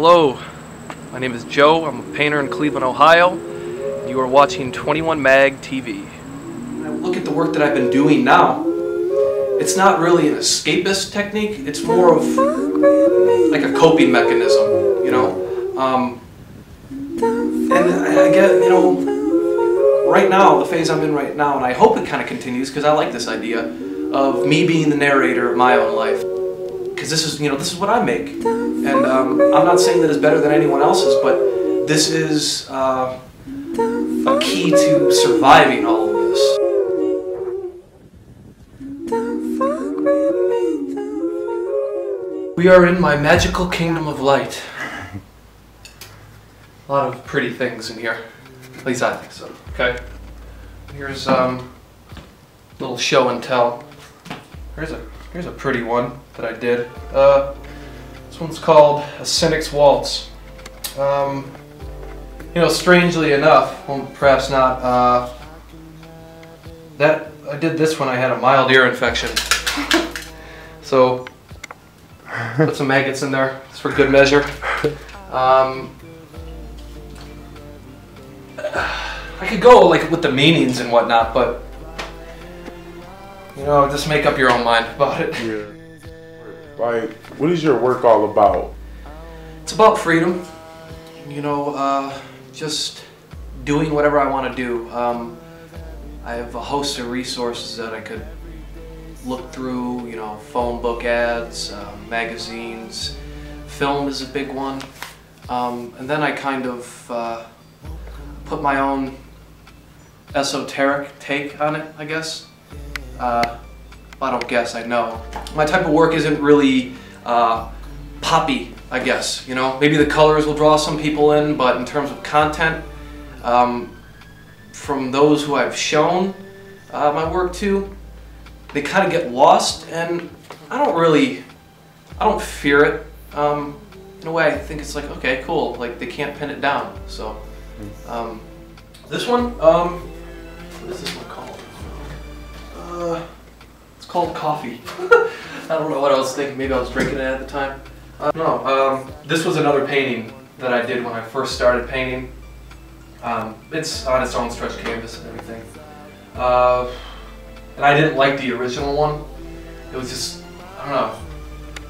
Hello, my name is Joe. I'm a painter in Cleveland, Ohio. You are watching 21 Mag TV. When I look at the work that I've been doing now, it's not really an escapist technique. It's more of like a coping mechanism, you know. And I get, you know, right now, the phase I'm in right now, and I hope it kind of continues because I like this idea of me being the narrator of my own life. Because this is, you know, this is what I make. And I'm not saying that it's better than anyone else's, but this is a key to surviving all of this. We are in my magical kingdom of light. A lot of pretty things in here. At least I think so. Okay. Here's little show and tell. Here's a pretty one that I did. This one's called A Cynic's Waltz. You know, strangely enough, well, perhaps not, that I did this when I had a mild ear infection. So, put some maggots in there, it's for good measure. I could go like with the meanings and whatnot, but you know, just make up your own mind about it. Yeah. Like, what is your work all about? It's about freedom. You know, just doing whatever I want to do. I have a host of resources that I could look through, you know, phone book ads, magazines, film is a big one. And then I kind of put my own esoteric take on it, I guess. I don't guess, I know. My type of work isn't really poppy, I guess, you know. Maybe the colors will draw some people in, but in terms of content, from those who I've shown my work to, they kind of get lost, and I don't fear it. In a way, I think it's like, okay, cool, like they can't pin it down. So, this one, what is this one called? It's called Coffee. I don't know what I was thinking. Maybe I was drinking it at the time. This was another painting that I did when I first started painting. It's on its own stretch canvas and everything. And I didn't like the original one. It was just, I don't know,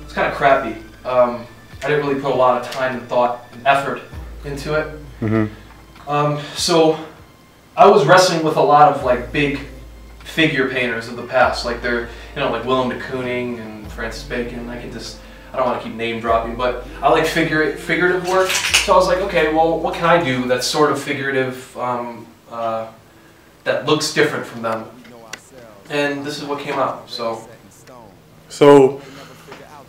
it's kind of crappy. I didn't really put a lot of time and thought and effort into it. Mm-hmm. So I was wrestling with a lot of like big figure painters of the past, like they're, you know, like Willem de Kooning and Francis Bacon. I don't want to keep name dropping, but I like figurative work. So I was like, okay, well, what can I do that's sort of figurative, that looks different from them? And this is what came out. So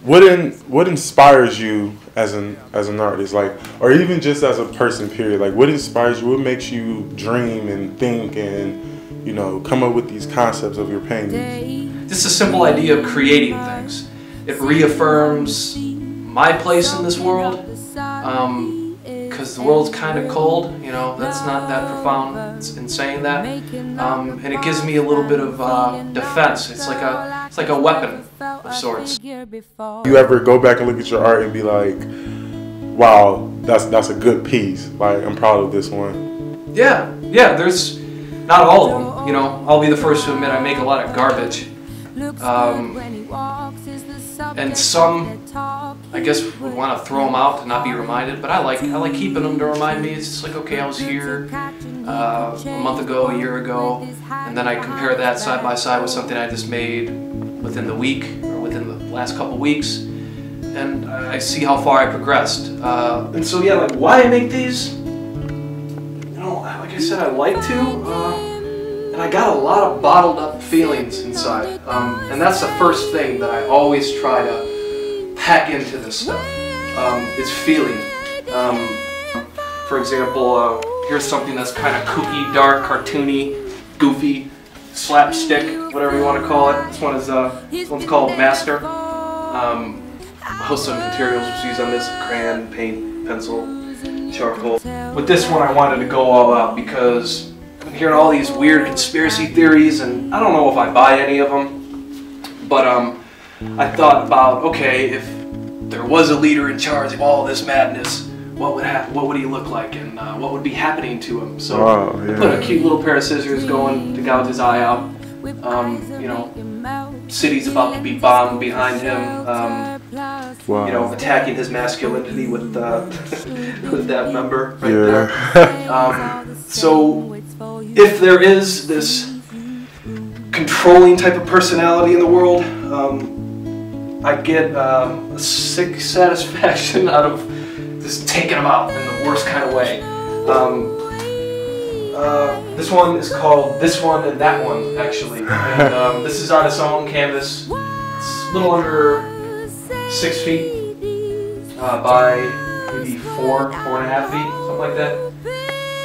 what inspires you as an artist, like, or even just as a person, period? Like, what inspires you? What makes you dream and think and, you know, come up with these concepts of your paintings? Just a simple idea of creating things. It reaffirms my place in this world, because the world's kind of cold, you know, that's not that profound in saying that, and it gives me a little bit of defense. It's like a weapon of sorts. You ever go back and look at your art and be like, wow, that's a good piece, like, I'm proud of this one? Yeah, there's not all of them, you know. I'll be the first to admit I make a lot of garbage. And some, I guess, would want to throw them out to not be reminded, but I like keeping them to remind me. It's just like, okay, I was here a month ago, a year ago, and then I compare that side by side with something I just made within the week or within the last couple weeks, and I see how far I progressed. And so yeah, like why I make these, you know, like I said, I like to. And I got a lot of bottled up feelings inside, and that's the first thing that I always try to pack into this stuff, is feeling. For example, here's something that's kind of kooky, dark, cartoony, goofy, slapstick, whatever you want to call it. This one's called Master. A host of materials was used on this: crayon, paint, pencil, charcoal. With this one I wanted to go all out because I'm hearing all these weird conspiracy theories, and I don't know if I buy any of them, but I thought about, okay, if there was a leader in charge of all this madness, what would he look like, and what would be happening to him? So I put a cute little pair of scissors going to gouge his eye out. You know, city's about to be bombed behind him. You know, attacking his masculinity with with that member right there. So if there is this controlling type of personality in the world, I get a sick satisfaction out of just taking them out in the worst kind of way. This one is called This One and That One, actually. And this is on its own canvas. It's a little under 6 feet by maybe 4.5 feet, something like that.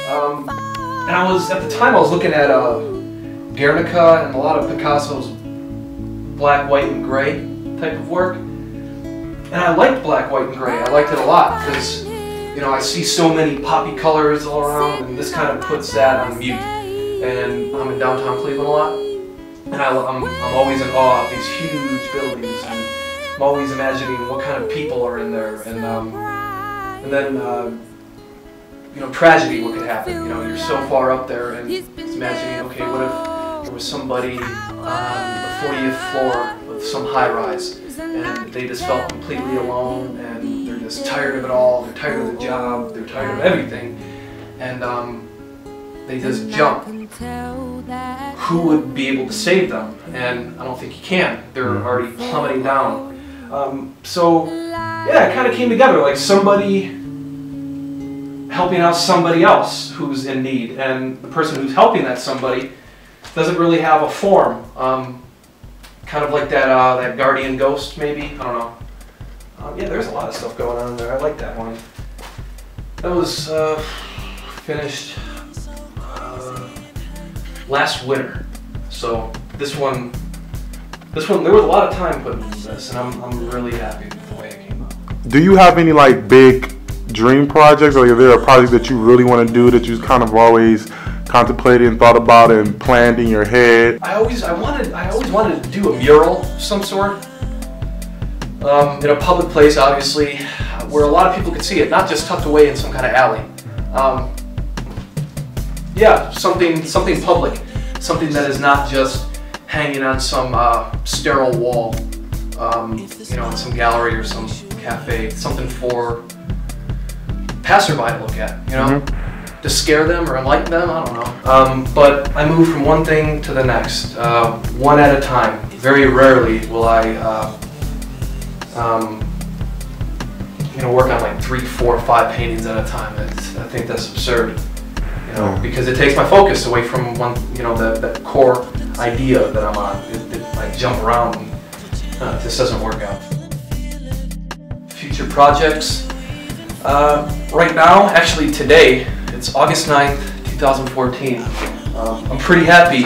And at the time I was looking at Guernica and a lot of Picasso's black, white, and gray type of work. And I liked black, white, and gray. I liked it a lot because, you know, I see so many poppy colors all around, and this kind of puts that on mute. And I'm in downtown Cleveland a lot, and I'm always in awe of these huge buildings, and I'm always imagining what kind of people are in there, and then you know, tragedy, what could happen. You know, you're so far up there, and it's imagining, okay, what if there was somebody on the 40th floor of some high-rise, and they just felt completely alone, and they're just tired of it all, they're tired of the job, they're tired of everything, and they just jump. Who would be able to save them? And I don't think you can. They're already plummeting down. So yeah, it kind of came together, like somebody helping out somebody else who's in need, and the person who's helping that somebody doesn't really have a form. Kind of like that guardian ghost, maybe. I don't know. Yeah, there's a lot of stuff going on there. I like that one. That was finished last winter. So this one, there was a lot of time put into this, and I'm really happy with the way it came out. Do you have any like big dream projects, or is there a project that you really want to do that you kind of always contemplated and thought about and planned in your head? I always wanted to do a mural of some sort in a public place, obviously, where a lot of people could see it, not just tucked away in some kind of alley. Yeah, something public, something that is not just hanging on some sterile wall, you know, in some gallery or some cafe. Something for passerby to look at, you know. To scare them or enlighten them, I don't know. But I move from one thing to the next, one at a time. Very rarely will I, you know, work on like 3, 4, 5 paintings at a time. I think that's absurd, you know, because it takes my focus away from one, you know, that core idea that I'm on. I jump around, and it just doesn't work out. Future projects. Right now, actually today, it's August 9th, 2014. I'm pretty happy.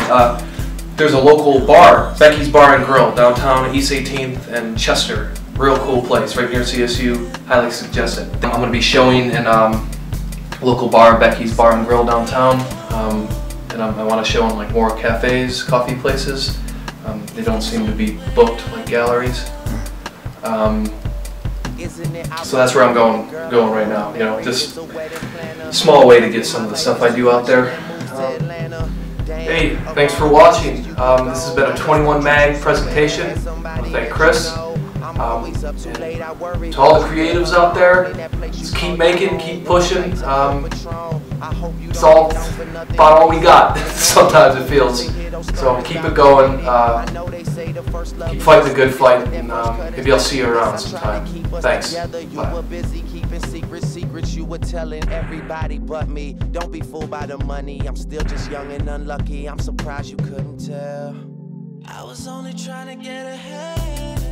There's a local bar, Becky's Bar and Grill, downtown East 18th and Chester. Real cool place, right near CSU. Highly suggest it. I'm going to be showing in local bar, Becky's Bar and Grill downtown. And I want to show in like more cafes, coffee places. They don't seem to be booked like galleries. So that's where I'm going right now. You know, just a small way to get some of the stuff I do out there. Hey, thanks for watching. This has been a 21 Mag presentation. I want to thank Chris. To all the creatives out there, just keep making, keep pushing. It's all about all we got. Sometimes it feels. So keep it going. Keep fighting the good fight, and maybe I'll see you around sometime. Thanks. Bye. Secrets you were telling everybody but me. Don't be fooled by the money. I'm still just young and unlucky. I'm surprised you couldn't tell. I was only trying to get ahead.